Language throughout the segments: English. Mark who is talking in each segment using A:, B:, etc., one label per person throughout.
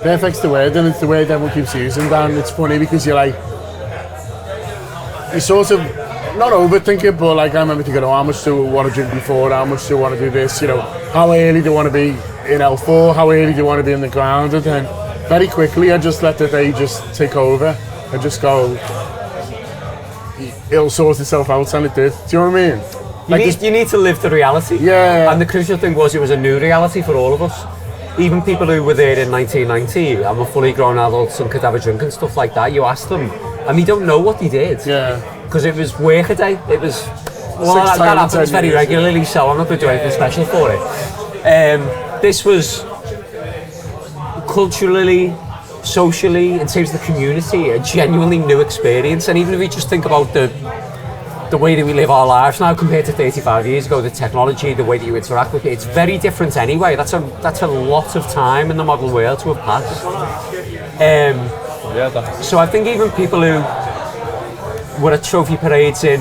A: Perfect's the word, and it's the word everyone keeps using, Dan. It's funny because you're sort of not overthinking, but like I remember thinking, how much do I want to drink before? How much do I want to do this? How early do I want to be in L4? How early do I want to be in the ground? And then very quickly, I just let the day just take over. I just go, it'll sort itself out, and it did. Do you know what I mean?
B: You need to live the reality.
A: Yeah.
B: And the crucial thing was it was a new reality for all of us. Even people who were there in 1990 and were fully grown adults and could have a drink and stuff like that, you ask them, and they don't know what they did.
A: Yeah.
B: Because it was work a day. It was, that happens very regularly, so I'm not going to do anything special for it. This was culturally, socially, in terms of the community, a genuinely new experience. And even if we just think about the way that we live our lives now compared to 35 years ago, the technology, the way that you interact with it, it's very different anyway. That's a lot of time in the modern world to have passed. So I think even people who were at trophy parades in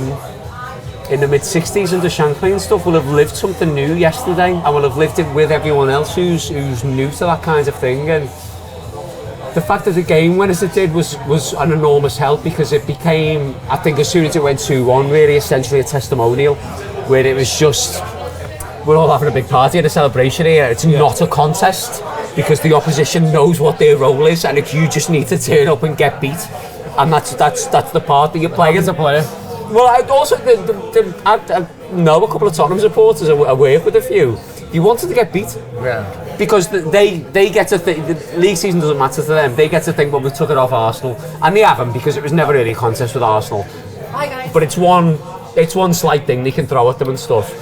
B: the mid-60s under Shankly and stuff will have lived something new yesterday and will have lived it with everyone else who's new to that kind of thing. And the fact that the game went as it did was an enormous help, because it became, I think as soon as it went 2-1, really essentially a testimonial where it was just, we're all having a big party and a celebration here. It's not a contest because the opposition knows what their role is, and if you just need to turn up and get beat, and that's the part that you're playing as a player. Well, I also I know a couple of Tottenham supporters. I work with a few. You wanted to get beat.
A: Yeah.
B: Because they get to think, the league season doesn't matter to them. They get to think, well, we took it off Arsenal, and they haven't, because it was never really a contest with Arsenal. Hi guys. But it's one slight thing they can throw at them and stuff.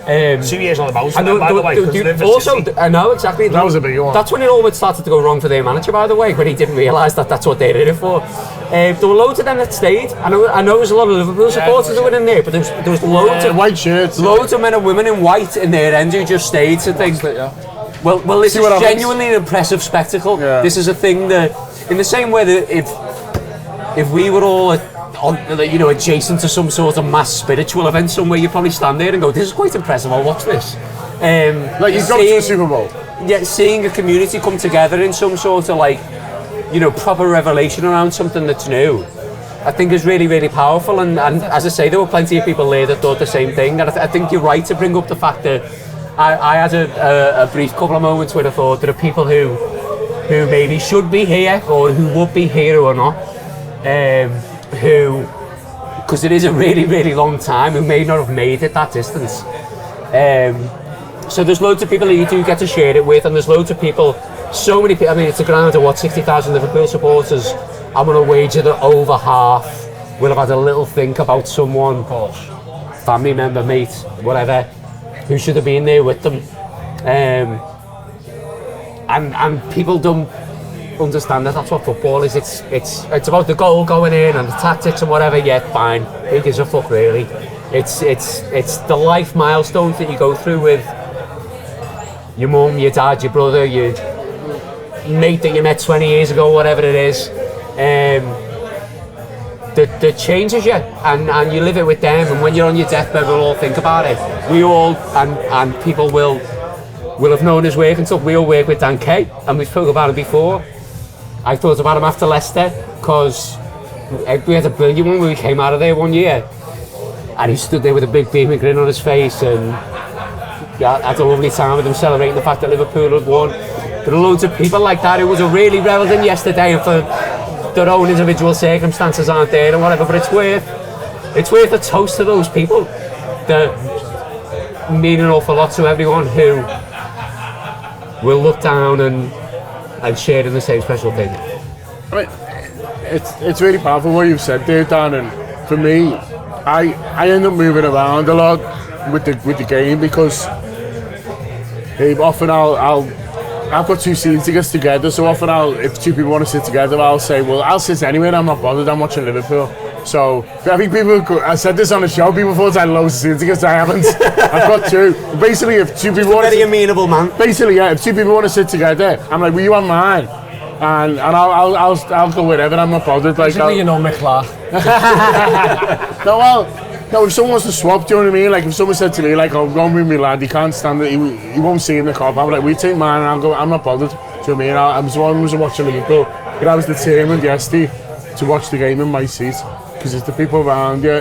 C: 2 years on the mouse, by the way.
B: Also, I know exactly.
A: That was a big one.
B: That's when it all started to go wrong for their manager, by the way, when he didn't realise that that's what they're in it for. There were loads of them that stayed. I know there was a lot of Liverpool supporters that were in there, but there was loads of
A: white shirts,
B: loads of men and women in white in their end who just stayed to think. Well, this is genuinely an impressive spectacle. Yeah. This is a thing that, in the same way that if we were all adjacent to some sort of mass spiritual event somewhere, you'd probably stand there and go, "This is quite impressive. I'll watch this."
A: Like you've gone to the Super Bowl.
B: Yeah, seeing a community come together in some sort of proper revelation around something that's new, I think is really, really powerful. And as I say, there were plenty of people there that thought the same thing. And I think you're right to bring up the fact that I had a brief couple of moments where I thought there are people who maybe should be here or who would be here who are not, because it is a really, really long time, who may not have made it that distance. So there's loads of people that you do get to share it with, and there's loads of people, so many people. I mean, it's a ground of 60,000 Liverpool supporters. I'm going to wager that over half will have had a little think about someone, of course, family member, mate, whatever, who should have been there with them. And people don't understand that that's what football is. It's about the goal going in and the tactics and whatever. Yeah, fine. Who gives a fuck, really? It's the life milestones that you go through with your mum, your dad, your brother, your mate that you met 20 years ago, whatever it is. That changes you, and you live it with them. And when you're on your deathbed, we'll all think about it. We all, and people will have known his work and stuff. We all work with Dan Kay, and we've spoken about him before. I thought about him after Leicester, because we had a brilliant one when we came out of there one year, and he stood there with a big beaming grin on his face, and I had a lovely time with him celebrating the fact that Liverpool had won. There are loads of people like that who was really relevant yesterday, and for their own individual circumstances aren't there and whatever, but it's worth a toast to those people that mean an awful lot to everyone who will look down and share in the same special thing.
A: I mean, it's really powerful what you've said there, Dan, and for me, I end up moving around a lot with the game, because often I've got two season tickets together, so often if two people want to sit together, I'll say, well, I'll sit anywhere, I'm not bothered, I'm watching Liverpool. So I think I said this on the show, people thought I had loads of season tickets, I haven't. I've got two. Basically, if two people want to...
B: Very amenable man.
A: Basically, yeah, if two people want to sit together, I'm like, will you on mine? And I'll go wherever, I'm not bothered.
C: Basically, you know McClark.
A: No, if someone wants to swap, do you know what I mean? Like, if someone said to me, like, oh, go with me, lad, he can't stand it, he won't see in the car, I'm like, we take mine, and I'm not bothered. Do you know what I mean? I was the one who was watching Liverpool, but I was determined yesterday to watch the game in my seat, because it's the people around you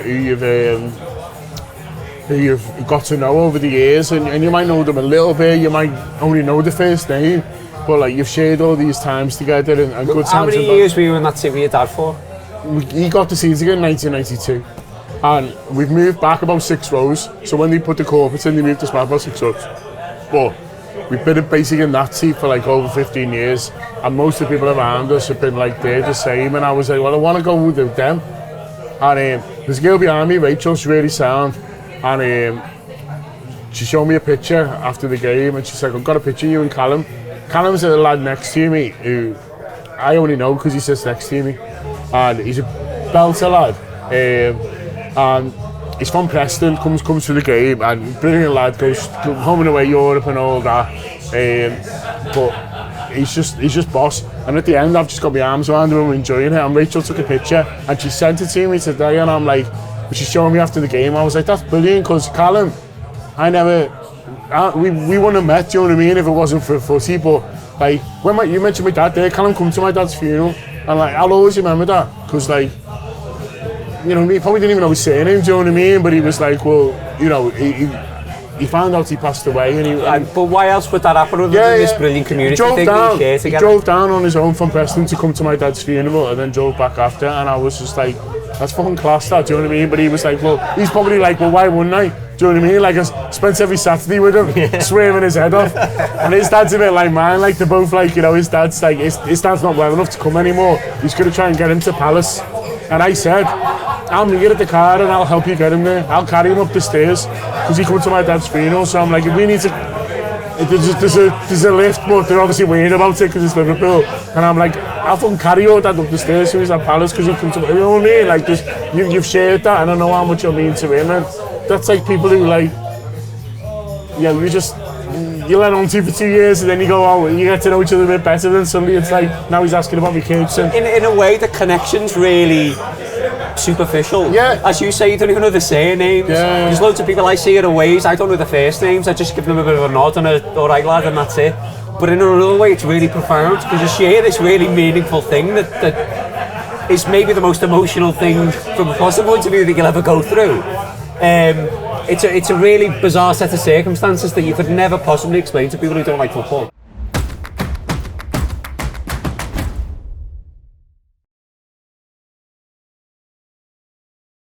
A: who you've got to know over the years, and you might know them a little bit, you might only know the first name, but like you've shared all these times together and good times.
B: How many years were you in that team with your dad for?
A: He got the season in 1992, and we've moved back about 6 rows, so when they put the corporates in, they moved us back about 6 rows. But we've been basically in that seat for like over 15 years, and most of the people around us have been like they're the same, and I was like, well, I want to go with them. And there's a girl behind me, Rachel, she's really sound, and she showed me a picture after the game, and she's like, I've got a picture of you and Callum. Callum's a lad next to me who I only know because he sits next to me, and he's a belter lad, and he's from Preston, comes to the game, and brilliant lad, goes home and away Europe and all that, but he's just boss. And at the end, I've just got my arms around him and enjoying it, and Rachel took a picture and she sent it to me today, and I'm like, she's showing me after the game, I was like, that's brilliant, because Callum, we wouldn't have met, do you know what I mean, if it wasn't for footy. But like, when you mentioned my dad there, Callum come to my dad's funeral, and like, I'll always remember that, because like, you know, he probably didn't even know his surname, do you know what I mean, but he was like, well, you know, he found out he passed away, and
B: but why else would that happen other than this brilliant community thing that you share together?
A: He drove down on his own from Preston to come to my dad's funeral, and then drove back after, and I was just like, that's fucking class, that, do you know what I mean? But he was like, well, he's probably like, well, why wouldn't I? Do you know what I mean? Like, I spent every Saturday with him, swearing his head off. And his dad's a bit like mine, like, they're both like, you know, his dad's not well enough to come anymore. He's going to try and get him to Palace. And I said, I'll meet you at the car and I'll help you get him there. I'll carry him up the stairs, because he come to my dad's funeral. So I'm like, if we need to, there's a lift, but they're obviously worried about it because it's Liverpool. And I'm like, I'll fucking carry your dad up the stairs so he's at Palace, because he come to, you know what I mean? Like, just, you've shared that, and I know how much you mean to him. And that's like people who like, yeah, you let on to for 2 years, and then you go, oh, you get to know each other a bit better, then suddenly it's like, now he's asking about my kids. And
B: in a way, the connection's really superficial.
A: Yeah.
B: As you say, you don't even know the surnames.
A: Yeah.
B: There's loads of people I see at aways, I don't know the first names, I just give them a bit of a nod and a alright lad, and that's it. But in another way, it's really profound, because you share this really meaningful thing that is maybe the most emotional thing from a positive point of view that you'll ever go through. It's a really bizarre set of circumstances that you could never possibly explain to people who don't like football.